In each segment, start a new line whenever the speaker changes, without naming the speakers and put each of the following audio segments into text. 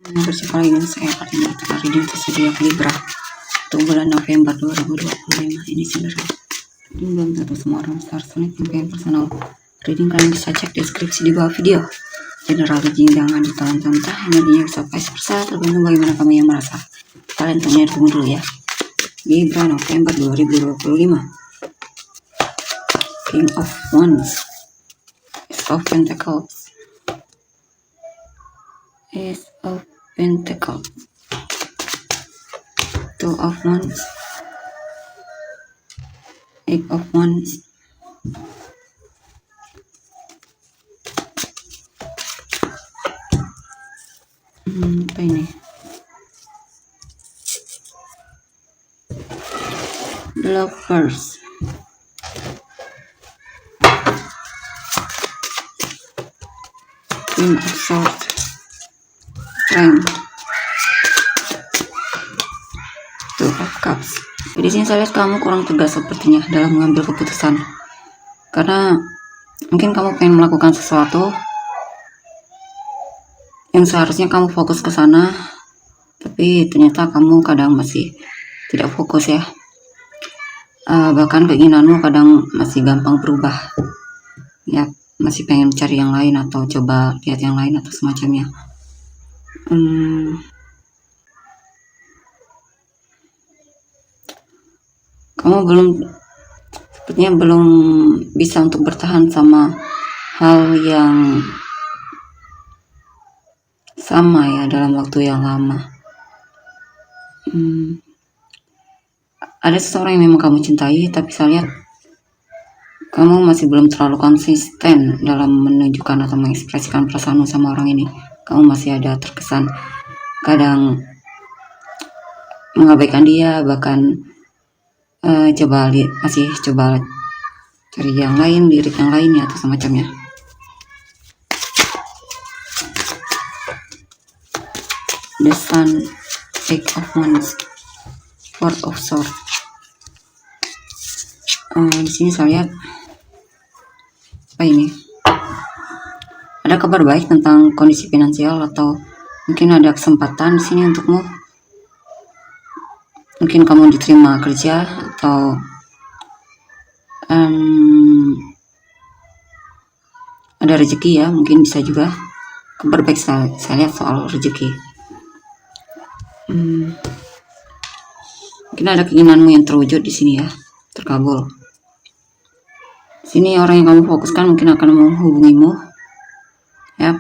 Berjumpa lagi dengan saya Fatima. Reading tersedia Libra untuk bulan November 2025 ini saudara. Belum tentu semua orang besar sulit impian personal. Reading kalian bisa cek deskripsi di bawah video. General reading jangan ditelan mentah, energinya bisa vice versa, tergantung bagaimana kamu yang merasa. Kalian tunggu dulu ya. Libra November 2025. King of Wands, Ace of Pentacles, Ace of Pentacles, Two of Wands, Eight of Wands, apa ini? Lovers, Queen of Swords, Strength, Two of Cups. Di sini saya lihat kamu kurang tegas sepertinya dalam mengambil keputusan, karena mungkin kamu pengen melakukan sesuatu yang seharusnya kamu fokus ke sana, tapi ternyata kamu kadang masih tidak fokus ya. Bahkan keinginanmu kadang masih gampang berubah ya, masih pengen cari yang lain atau coba lihat yang lain atau semacamnya. Kamu sepertinya belum bisa untuk bertahan sama hal yang sama ya dalam waktu yang lama. Ada seseorang yang memang kamu cintai, tapi saya lihat kamu masih belum terlalu konsisten dalam menunjukkan atau mengekspresikan perasaanmu sama orang ini. Kamu masih ada terkesan kadang mengabaikan dia, bahkan masih coba cari yang lain, lirik yang lainnya atau semacamnya. The Sun, Eight of Wands, Four of Swords. Di sini saya lihat apa ini? Ada kabar baik tentang kondisi finansial atau mungkin ada kesempatan di sini untukmu. Mungkin kamu diterima kerja atau ada rezeki ya, mungkin bisa juga. Kabar baik saya lihat soal rezeki. Mungkin ada keinginanmu yang terwujud di sini ya, terkabul. Sini orang yang kamu fokuskan mungkin akan menghubungimu ya,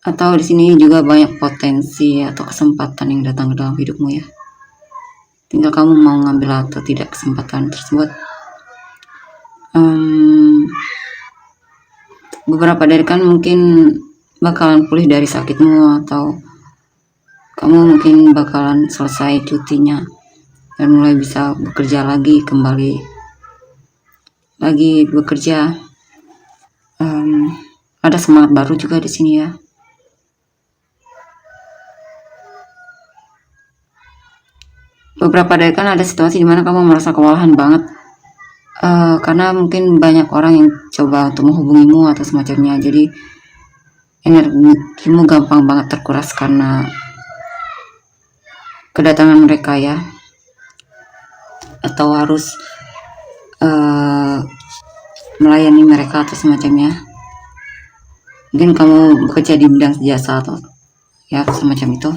atau di sini juga banyak potensi atau kesempatan yang datang ke dalam hidupmu ya. Tinggal kamu mau ngambil atau tidak kesempatan tersebut. Beberapa dari kan mungkin bakalan pulih dari sakitmu, atau kamu mungkin bakalan selesai cutinya dan mulai bisa bekerja lagi, kembali lagi bekerja. Ada semangat baru juga di sini ya. Beberapa dari kan ada situasi dimana kamu merasa kewalahan banget, karena mungkin banyak orang yang coba untuk menghubungimu atau semacamnya. Jadi energimu gampang banget terkuras karena kedatangan mereka ya, atau harus melayani mereka atau semacamnya. Mungkin kamu bekerja di bidang jasa atau ya semacam itu.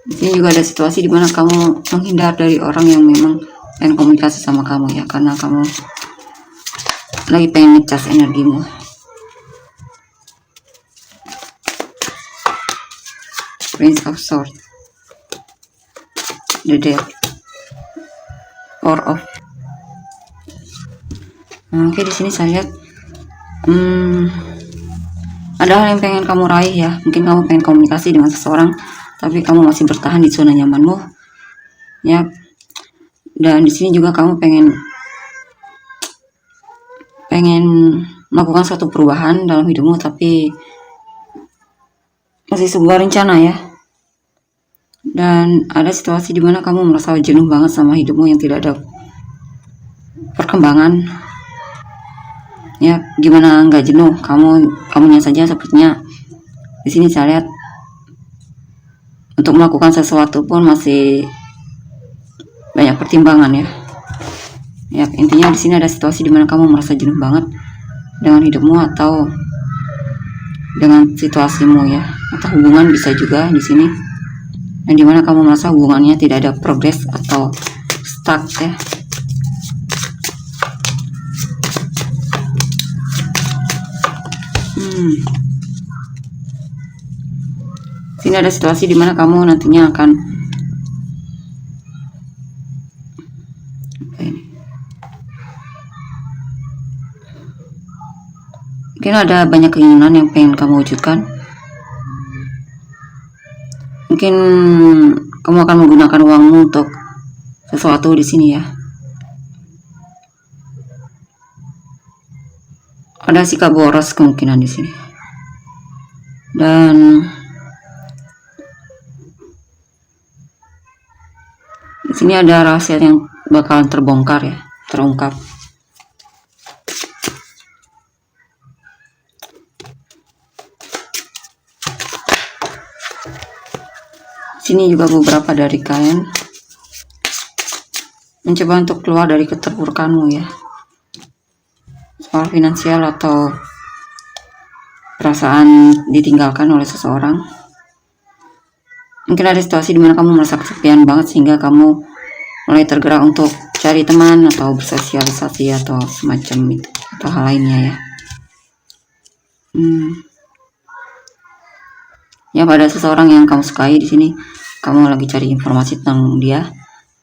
Di sini juga ada situasi dimana kamu menghindar dari orang yang memang pengen komunikasi sama kamu ya, karena kamu lagi pengen ngecas energimu. Prince of Swords, The Death, Four of. Oke, di sini saya lihat ada hal yang pengen kamu raih ya. Mungkin kamu pengen komunikasi dengan seseorang, tapi kamu masih bertahan di zona nyamanmu ya. Dan di sini juga kamu pengen melakukan suatu perubahan dalam hidupmu, tapi masih sebuah rencana ya. Dan ada situasi dimana kamu merasa jenuh banget sama hidupmu yang tidak ada perkembangan Ya, gimana nggak jenuh? Kamunya saja sepertinya di sini saya lihat untuk melakukan sesuatu pun masih banyak pertimbangan ya. Ya, intinya di sini ada situasi dimana kamu merasa jenuh banget dengan hidupmu atau dengan situasimu ya, atau hubungan bisa juga di sini. Dan dimana kamu merasa hubungannya tidak ada progres atau stuck ya. Sini ada situasi dimana kamu nantinya akan mungkin ada banyak keinginan yang pengen kamu wujudkan. Mungkin kamu akan menggunakan uangmu untuk sesuatu di sini ya. Ada sikap boros kemungkinan di sini. Dan di sini ada rahasia yang bakalan terbongkar ya, terungkap. Sini juga beberapa dari kalian mencoba untuk keluar dari keterpurukanmu ya, soal finansial atau perasaan ditinggalkan oleh seseorang. Mungkin ada situasi dimana kamu merasa kesepian banget sehingga kamu mulai tergerak untuk cari teman atau bersosialisasi atau semacam itu atau hal lainnya ya. Ya, pada seseorang yang kamu sukai di sini, kamu lagi cari informasi tentang dia,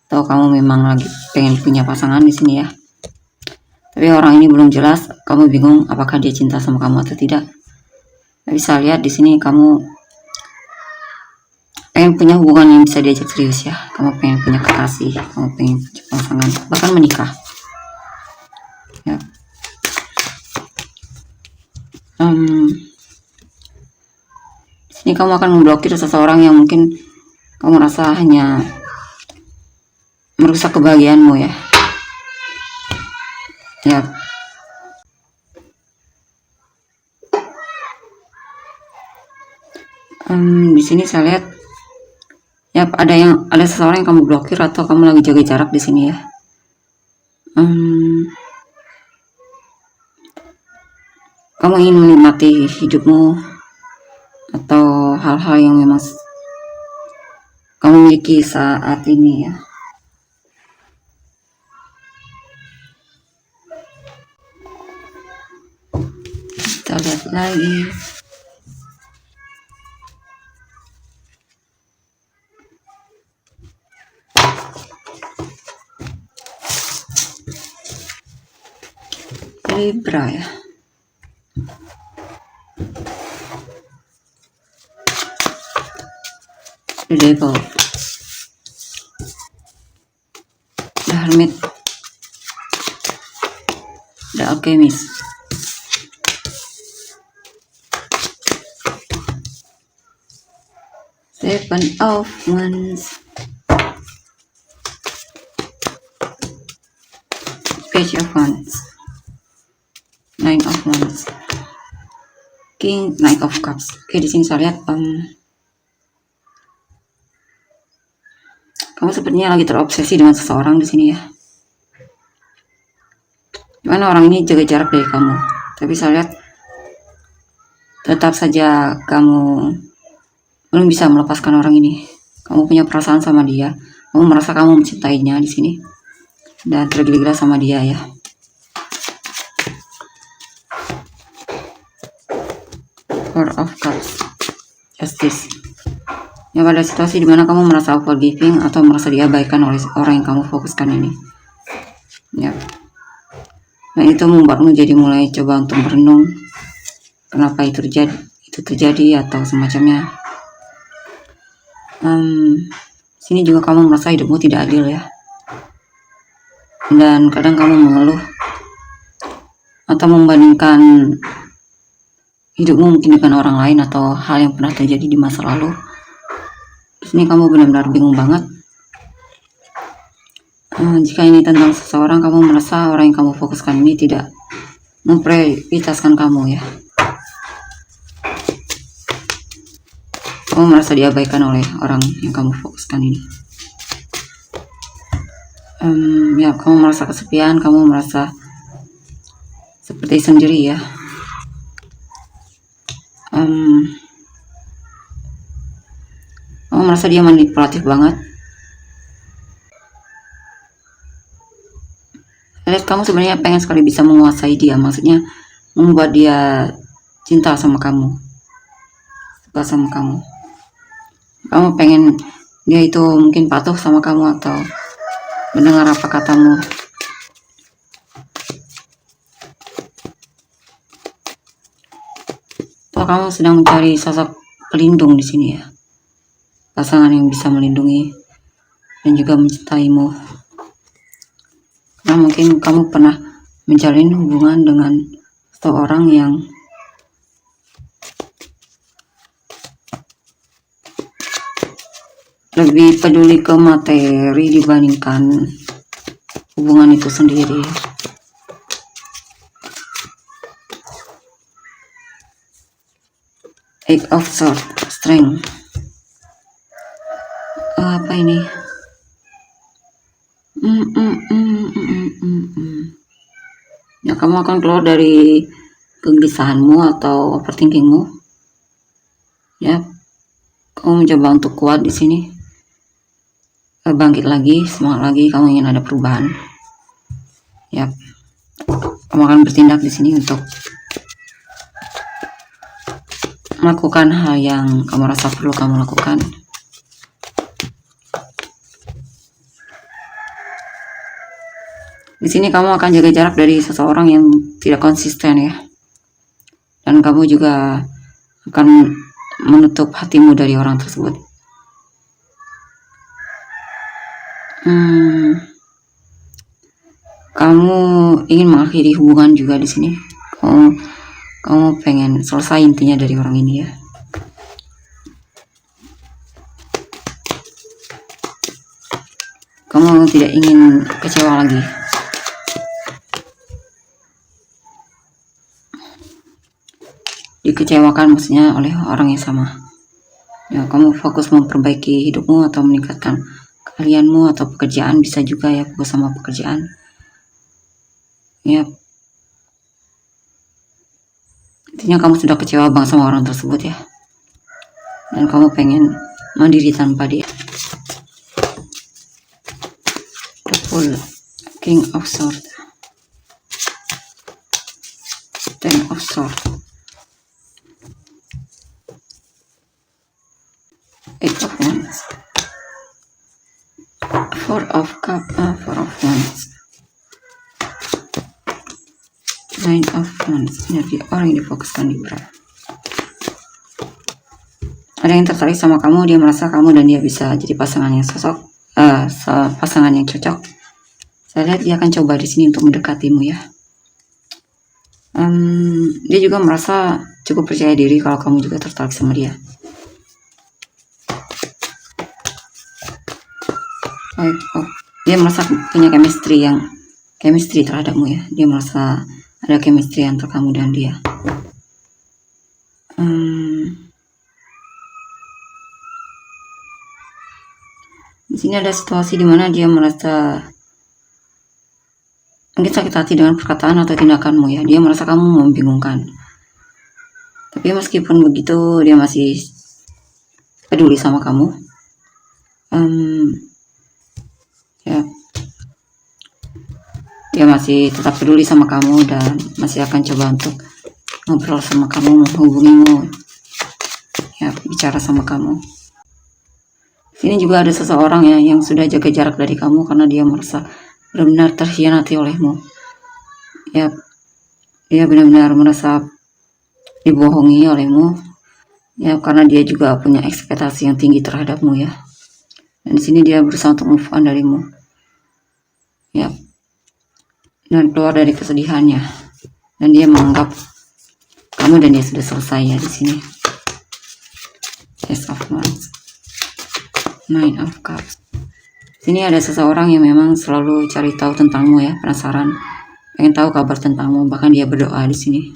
atau kamu memang lagi pengen punya pasangan di sini ya. Tapi orang ini belum jelas, kamu bingung apakah dia cinta sama kamu atau tidak. Tapi bisa lihat di sini kamu pengen punya hubungan yang bisa diajak serius ya. Kamu pengen punya kekasih, kamu pengen punya pasangan, bahkan menikah. Ya. Ini kamu akan memblokir seseorang yang mungkin kamu rasa hanya merusak kebahagiaanmu ya. Ya. Di sini saya lihat ya ada seseorang yang kamu blokir atau kamu lagi jaga jarak di sini ya. Kamu ingin menikmati hidupmu atau hal-hal yang memang kamu miliki saat ini ya. Kita lihat lagi. Libra ya. The Devil, The Hermit, The Alchemist, Seven of Wands, Page of Wands, Nine of Wands, King, Knight of Cups. Oke, di sini saya lihat kamu sepertinya lagi terobsesi dengan seseorang di sini ya. Dimana orang ini jaga jarak dari kamu, tapi saya lihat tetap saja kamu belum bisa melepaskan orang ini. Kamu punya perasaan sama dia, kamu merasa kamu mencintainya di sini dan tergila-gila sama dia ya. Four of Cups, Justice. Ya, pada situasi dimana kamu merasa overgiving atau merasa diabaikan oleh orang yang kamu fokuskan ini ya. Dan itu membuatmu jadi mulai coba untuk merenung kenapa itu terjadi atau semacamnya. Sini juga kamu merasa hidupmu tidak adil ya, dan kadang kamu mengeluh atau membandingkan hidupmu mungkin dengan orang lain atau hal yang pernah terjadi di masa lalu. Di sini kamu benar-benar bingung banget. Jika ini tentang seseorang, kamu merasa orang yang kamu fokuskan ini tidak memprioritaskan kamu ya. Kamu merasa diabaikan oleh orang yang kamu fokuskan ini. Ya, kamu merasa kesepian, kamu merasa seperti sendiri ya. Kamu merasa dia manipulatif banget. Lihat, kamu sebenarnya pengen sekali bisa menguasai dia, maksudnya membuat dia cinta sama kamu, suka sama kamu. Kamu pengen dia itu mungkin patuh sama kamu atau mendengar apa katamu. Atau kamu sedang mencari sosok pelindung di sini ya, pasangan yang bisa melindungi dan juga mencintaimu. Karena mungkin kamu pernah menjalin hubungan dengan seseorang yang lebih peduli ke materi dibandingkan hubungan itu sendiri. Eight of Swords, Strength. Apa ini? Ya, kamu akan keluar dari kegelisahanmu atau overthinkingmu. Ya, kamu mencoba untuk kuat di sini. Bangkit lagi, semangat lagi. Kamu ingin ada perubahan. Ya, kamu akan bertindak di sini untuk melakukan hal yang kamu rasa perlu kamu lakukan. Di sini kamu akan jaga jarak dari seseorang yang tidak konsisten ya. Dan kamu juga akan menutup hatimu dari orang tersebut. Kamu ingin mengakhiri hubungan juga di sini. Kamu pengen selesai intinya dari orang ini ya. Kamu tidak ingin kecewa lagi. Dikecewakan maksudnya oleh orang yang sama. Ya, kamu fokus memperbaiki hidupmu atau meningkatkan keahlianmu atau pekerjaan, bisa juga ya, fokus sama pekerjaan. Ya, intinya kamu sudah kecewa banget sama orang tersebut ya, dan kamu pengen mandiri tanpa dia. The Fool, King of Swords, Ten of Swords, Eight of Wands, Four of Cups, Four of Wands, Nine of Wands. Energi orang yang difokuskan di Libra. Ada yang tertarik sama kamu, dia merasa kamu dan dia bisa jadi pasangan yang pasangan yang cocok. Saya lihat dia akan coba di sini untuk mendekatimu ya. Dia juga merasa cukup percaya diri kalau kamu juga tertarik sama dia. Dia merasa punya chemistry terhadapmu ya. Dia merasa ada chemistry antara kamu dan dia. Di sini ada situasi di mana dia merasa mungkin sakit hati dengan perkataan atau tindakanmu ya. Dia merasa kamu membingungkan. Tapi meskipun begitu, dia masih peduli sama kamu. Ya, dia masih tetap peduli sama kamu dan masih akan coba untuk ngobrol sama kamu, menghubungimu, ya, bicara sama kamu. Sini juga ada seseorang ya yang sudah jaga jarak dari kamu karena dia merasa benar-benar terhianati olehmu. Ya, dia benar-benar merasa dibohongi olehmu. Ya, karena dia juga punya ekspektasi yang tinggi terhadapmu ya. Dan di sini dia berusaha untuk move on darimu. Ya, dan keluar dari kesedihannya, dan dia menganggap kamu dan dia sudah selesai ya di sini. Ace of Wands, Nine of Cups. Sini ada seseorang yang memang selalu cari tahu tentangmu ya, penasaran, pengen tahu kabar tentangmu, bahkan dia berdoa di sini,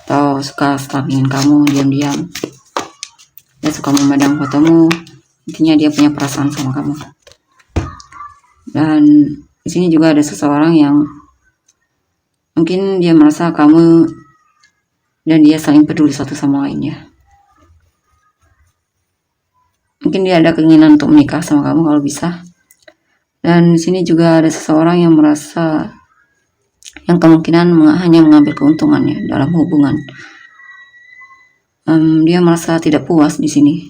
atau suka stalkingin kamu diam-diam. Dia suka memandang fotomu, intinya dia punya perasaan sama kamu. Dan di sini juga ada seseorang yang mungkin dia merasa kamu dan dia saling peduli satu sama lainnya. Mungkin dia ada keinginan untuk menikah sama kamu kalau bisa. Dan di sini juga ada seseorang yang merasa yang kemungkinan hanya mengambil keuntungannya dalam hubungan. Dia merasa tidak puas di sini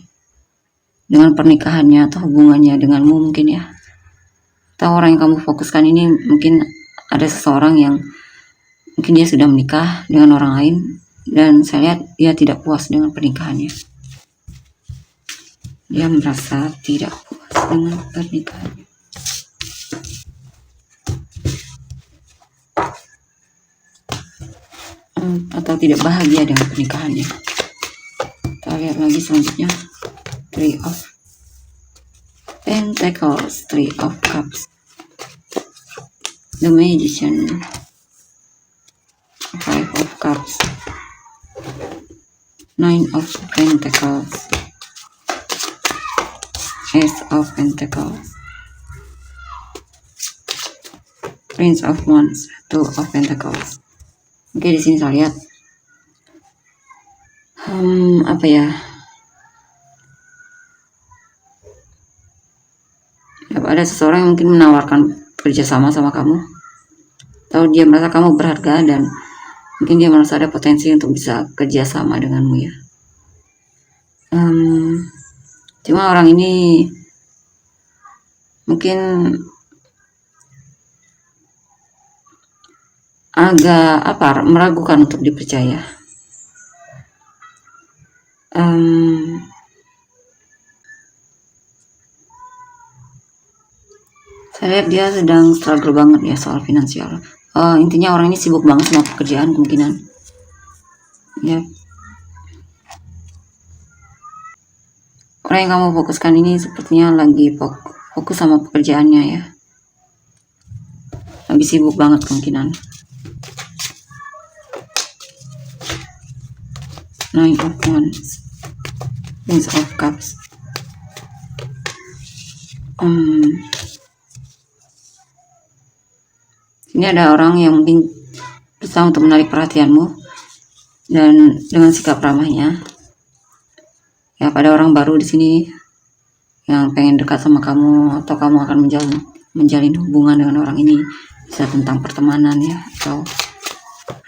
dengan pernikahannya atau hubungannya denganmu mungkin ya. Atau orang yang kamu fokuskan ini mungkin ada seseorang yang mungkin dia sudah menikah dengan orang lain dan saya lihat dia tidak puas dengan pernikahannya. Dia merasa tidak puas dengan pernikahannya. Atau tidak bahagia dengan pernikahannya. Kita lihat lagi selanjutnya. Three of Pentacles, Three of Cups, The Magician, Five of Cups, Nine of Pentacles, Ace of Pentacles, Prince of Wands, Two of Pentacles. Oke, di sini saya lihat apa ya? Ada seseorang yang mungkin menawarkan kerjasama sama kamu, atau dia merasa kamu berharga dan mungkin dia merasa ada potensi untuk bisa kerjasama denganmu ya. Cuma orang ini mungkin agak meragukan untuk dipercaya. Saya lihat dia sedang struggle banget ya soal finansial. Intinya orang ini sibuk banget sama pekerjaan kemungkinan. Ya. Orang yang kamu fokuskan ini sepertinya lagi fokus sama pekerjaannya ya. Lagi sibuk banget kemungkinan. Nine of Wands, Prince of Cups. Ini ada orang yang mungkin berusaha untuk menarik perhatianmu dan dengan sikap ramahnya. Ya, pada orang baru di sini yang pengen dekat sama kamu atau kamu akan menjalin hubungan dengan orang ini, bisa tentang pertemanan ya atau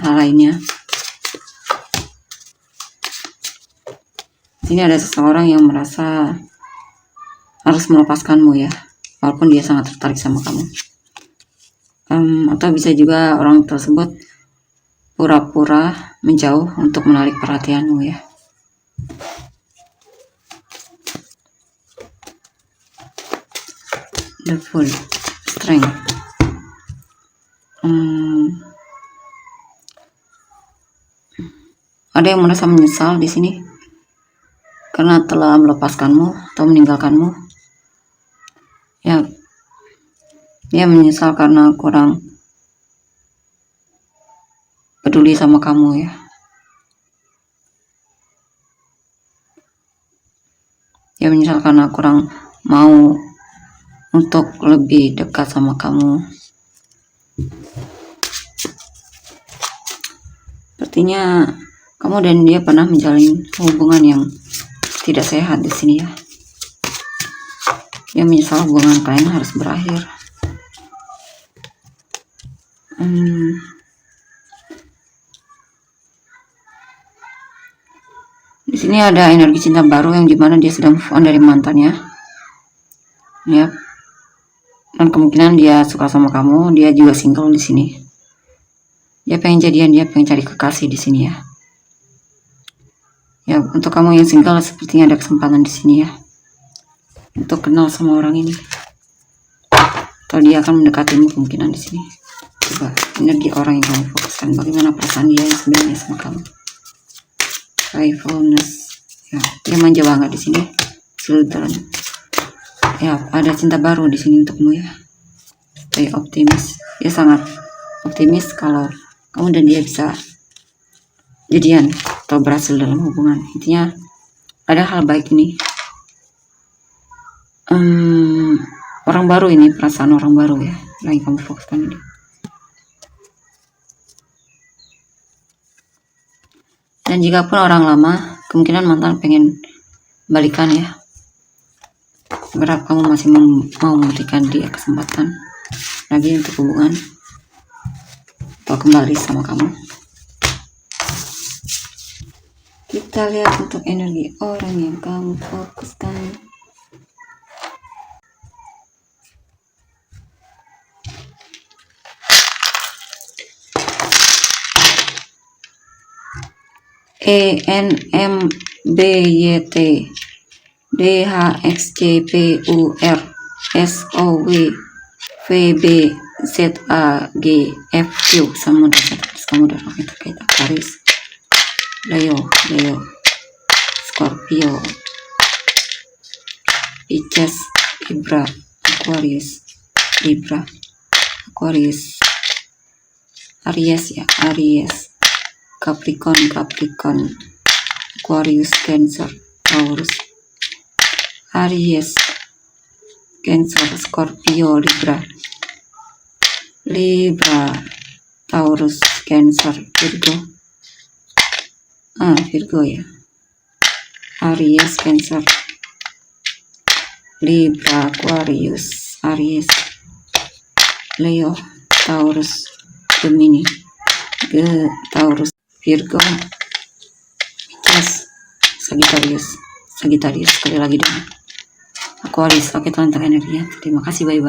hal lainnya. Ini ada seseorang yang merasa harus melepaskanmu ya, walaupun dia sangat tertarik sama kamu. Atau bisa juga orang tersebut pura-pura menjauh untuk menarik perhatianmu ya. The Fool, Strength. Ada yang merasa menyesal di sini karena telah melepaskanmu atau meninggalkanmu. Ya, dia menyesal karena kurang peduli sama kamu ya. Dia menyesal karena kurang mau untuk lebih dekat sama kamu. Sepertinya kamu dan dia pernah menjalin hubungan yang tidak sehat di sini ya. Dia menyesal hubungan kalian harus berakhir. Di sini ada energi cinta baru yang dimana dia sedang move on dari mantannya, ya. Dan kemungkinan dia suka sama kamu, dia juga single di sini. Dia pengen jadian, dia pengen cari kekasih di sini ya. Ya, untuk kamu yang single sepertinya ada kesempatan di sini ya, untuk kenal sama orang ini. Atau dia akan mendekatimu kemungkinan di sini. Coba energi orang yang kamu fokuskan, bagaimana perasaan dia sebenarnya sama kamu. Playfulness, ya, dia manja banget di sini. Children, ya, ada cinta baru di sini untukmu ya. Stay optimis, dia sangat optimis kalau kamu dan dia bisa jadian atau berhasil dalam hubungan. Intinya ada hal baik ini. Orang baru ini, perasaan orang baru ya, lagi kamu fokuskan ini. Dan jika pun orang lama, kemungkinan mantan pengen balikan ya. Berharap kamu masih mau memberikan dia kesempatan lagi untuk hubungan atau kembali sama kamu. Kita lihat untuk energi orang yang kamu fokuskan. ENMBYT DHXCPUR SOW VBZAGFQ Samudra terkait Aquarius, Leo, Scorpio, Pisces, Libra, Aquarius, Aries ya, Capricorn, Aquarius, Cancer, Taurus, Aries, Cancer, Scorpio, Libra, Taurus, Cancer, Virgo ya, Aries, Cancer, Libra, Aquarius, Aries, Leo, Taurus, Gemini, Taurus, Virgo, Pisces, Sagittarius sekali lagi dong, Aquarius. Oke, tentang energinya. Terima kasih, bye-bye.